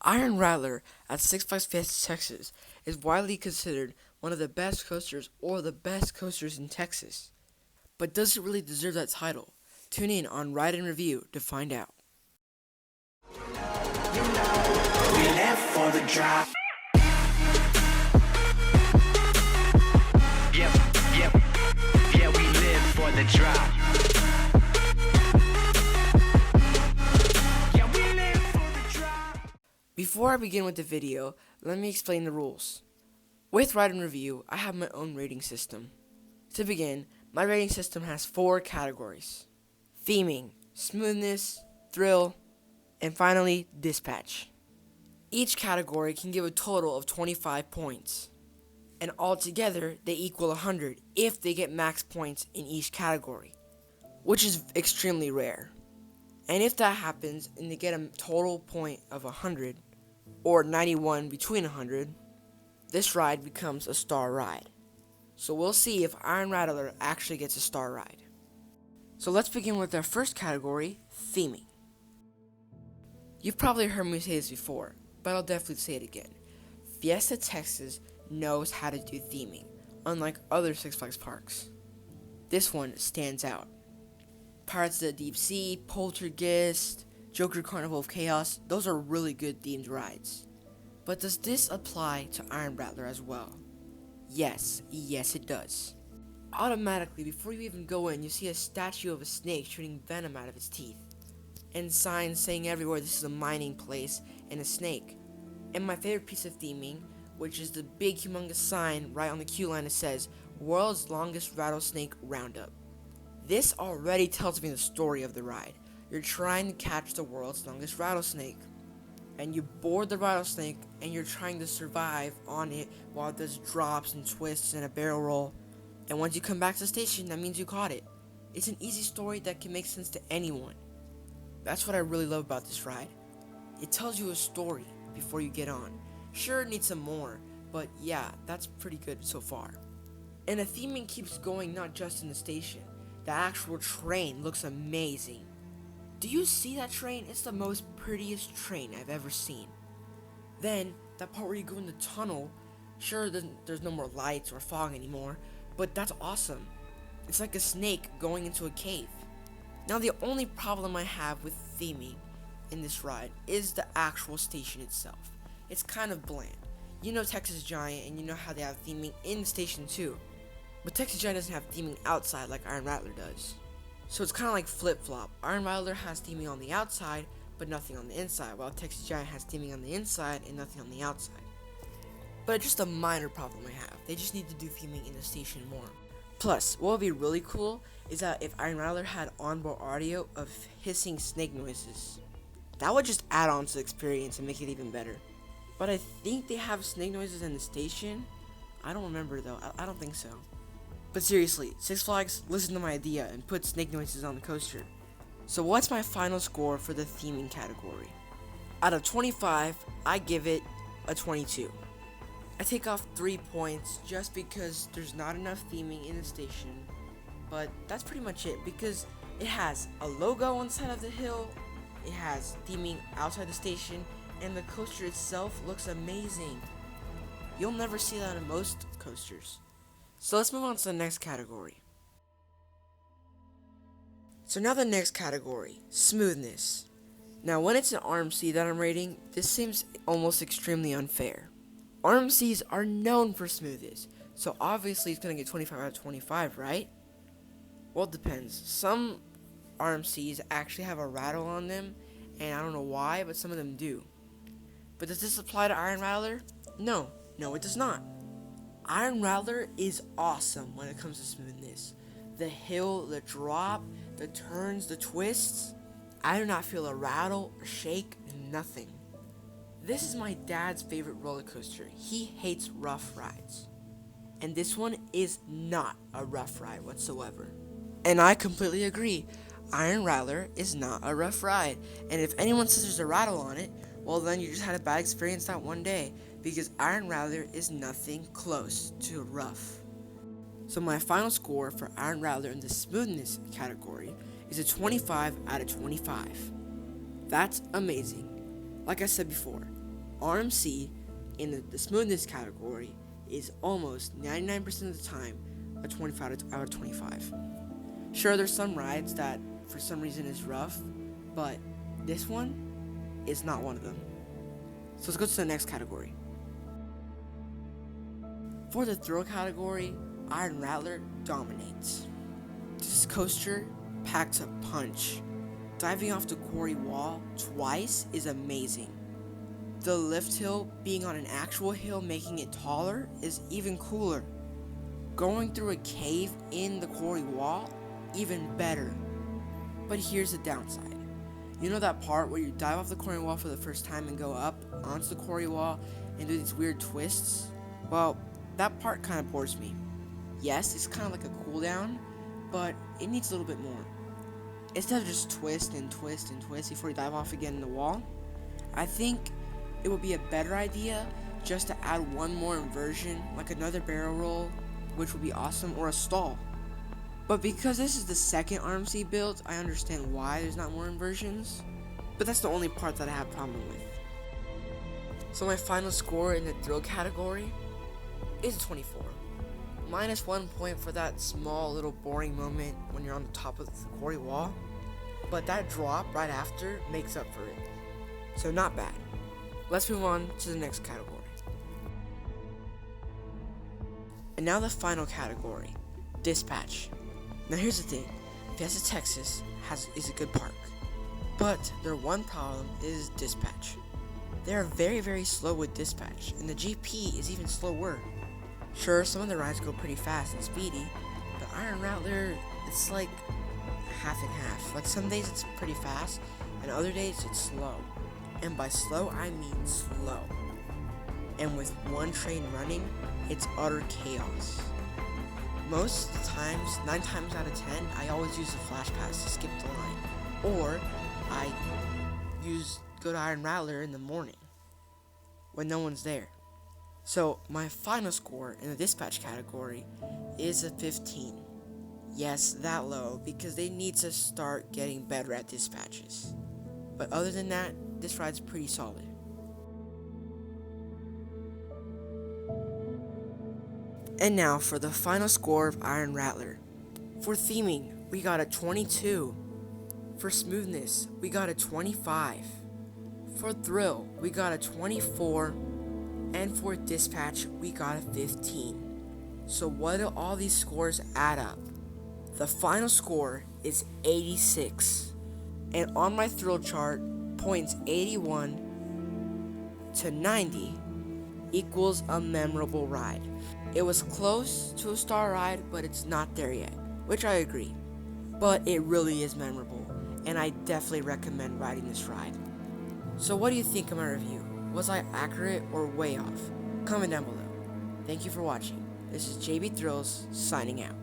Iron Rattler at Six Flags Fiesta Texas is widely considered one of the best coasters or the best coasters in Texas. But does it really deserve that title? Tune in on Ride and Review to find out. We left for the drop. Yep, yep, yeah, we live for the drop. Yeah, we live for the drop. Before I begin with the video, let me explain the rules. With Ride and Review, I have my own rating system. To begin, my rating system has 4 categories: theming, smoothness, thrill, and finally, dispatch. Each category can give a total of 25 points, and altogether they equal 100 if they get max points in each category, which is extremely rare. And if that happens and they get a total point of 100, or 91 between 100, this ride becomes a star ride. So we'll see if Iron Rattler actually gets a star ride. So let's begin with our first category, theming. You've probably heard me say this before, but I'll definitely say it again. Fiesta Texas knows how to do theming, unlike other Six Flags parks. This one stands out. Pirates of the Deep Sea, Poltergeist, Joker Carnival of Chaos, those are really good themed rides. But does this apply to Iron Rattler as well? Yes it does. Automatically, before you even go in, you see a statue of a snake shooting venom out of its teeth, and signs saying everywhere this is a mining place and a snake. And my favorite piece of theming, which is the big humongous sign right on the queue line that says, "World's Longest Rattlesnake Roundup." This already tells me the story of the ride. You're trying to catch the world's longest rattlesnake, and you board the rattlesnake and you're trying to survive on it while it does drops and twists and a barrel roll. And once you come back to the station, that means you caught it. It's an easy story that can make sense to anyone. That's what I really love about this ride. It tells you a story before you get on. Sure, it needs some more, but yeah, that's pretty good so far. And the theming keeps going not just in the station. The actual train looks amazing. Do you see that train? It's the most prettiest train I've ever seen. Then, that part where you go in the tunnel, sure, there's no more lights or fog anymore, but that's awesome. It's like a snake going into a cave. Now, the only problem I have with theming in this ride is the actual station itself. It's kind of bland. You know Texas Giant, and you know how they have theming in the station too. But Texas Giant doesn't have theming outside like Iron Rattler does. So it's kind of like flip-flop. Iron Rattler has theming on the outside, but nothing on the inside, while Texas Giant has theming on the inside and nothing on the outside. But it's just a minor problem I have. They just need to do theming in the station more. Plus, what would be really cool is that if Iron Rattler had onboard audio of hissing snake noises. That would just add on to the experience and make it even better. But I think they have snake noises in the station. I don't remember though. I don't think so. But seriously, Six Flags, listen to my idea and put snake noises on the coaster. So what's my final score for the theming category? Out of 25, I give it a 22. I take off 3 points just because there's not enough theming in the station. But that's pretty much it, because it has a logo on the side of the hill, it has theming outside the station, and the coaster itself looks amazing. You'll never see that in most coasters. So let's move on to the next category. So now the next category, smoothness. Now when it's an RMC that I'm rating, this seems almost extremely unfair. RMCs are known for smoothness, so obviously it's going to get 25 out of 25, right? Well, it depends. Some RMCs actually have a rattle on them, and I don't know why, but some of them do. But does this apply to Iron Rattler? No, it does not. Iron Rattler is awesome when it comes to smoothness. The hill, the drop, the turns, the twists. I do not feel a rattle, or shake, nothing. This is my dad's favorite roller coaster. He hates rough rides. And this one is not a rough ride whatsoever. And I completely agree. Iron Rattler is not a rough ride. And if anyone says there's a rattle on it, well then you just had a bad experience that one day, because Iron Rattler is nothing close to rough. So my final score for Iron Rattler in the smoothness category is a 25 out of 25. That's amazing. Like I said before, RMC in the smoothness category is almost 99% of the time a 25 out of 25. Sure, there's some rides that for some reason is rough, but this one is not one of them. So let's go to the next category. For the thrill category, Iron Rattler dominates. This coaster packs a punch. Diving off the quarry wall twice is amazing. The lift hill being on an actual hill making it taller is even cooler. Going through a cave in the quarry wall, even better. But here's the downside. You know that part where you dive off the quarry wall for the first time and go up onto the quarry wall and do these weird twists? Well, that part kind of bores me. Yes, it's kind of like a cool down, but it needs a little bit more. Instead of just twist and twist and twist before you dive off again in the wall, I think it would be a better idea just to add one more inversion, like another barrel roll, which would be awesome, or a stall. But because this is the second RMC build, I understand why there's not more inversions, but that's the only part that I have a problem with. So my final score in the thrill category is a 24. Minus 1 point for that small little boring moment when you're on the top of the quarry wall, but that drop right after makes up for it. So not bad. Let's move on to the next category. And now the final category, dispatch. Now here's the thing, Fiesta Texas is a good park, but their one problem is dispatch. They are very, very slow with dispatch, and the GP is even slower. Sure, some of the rides go pretty fast and speedy, but Iron Rattler, it's like half and half. Like some days it's pretty fast, and other days it's slow. And by slow, I mean slow. And with one train running, it's utter chaos. Most of the times, 9 times out of 10, I always use the flash pass to skip the line. Or I go to Iron Rattler in the morning when no one's there. So my final score in the dispatch category is a 15. Yes, that low, because they need to start getting better at dispatches. But other than that, this ride's pretty solid. And now for the final score of Iron Rattler. For theming, we got a 22. For smoothness, we got a 25. For thrill, we got a 24. And for dispatch, we got a 15. So what do all these scores add up? The final score is 86. And on my thrill chart, points 81 to 90 equals a memorable ride. It was close to a star ride, but it's not there yet, which I agree. But it really is memorable, and I definitely recommend riding this ride. So what do you think of my review? Was I accurate or way off? Comment down below. Thank you for watching. This is JB Thrills signing out.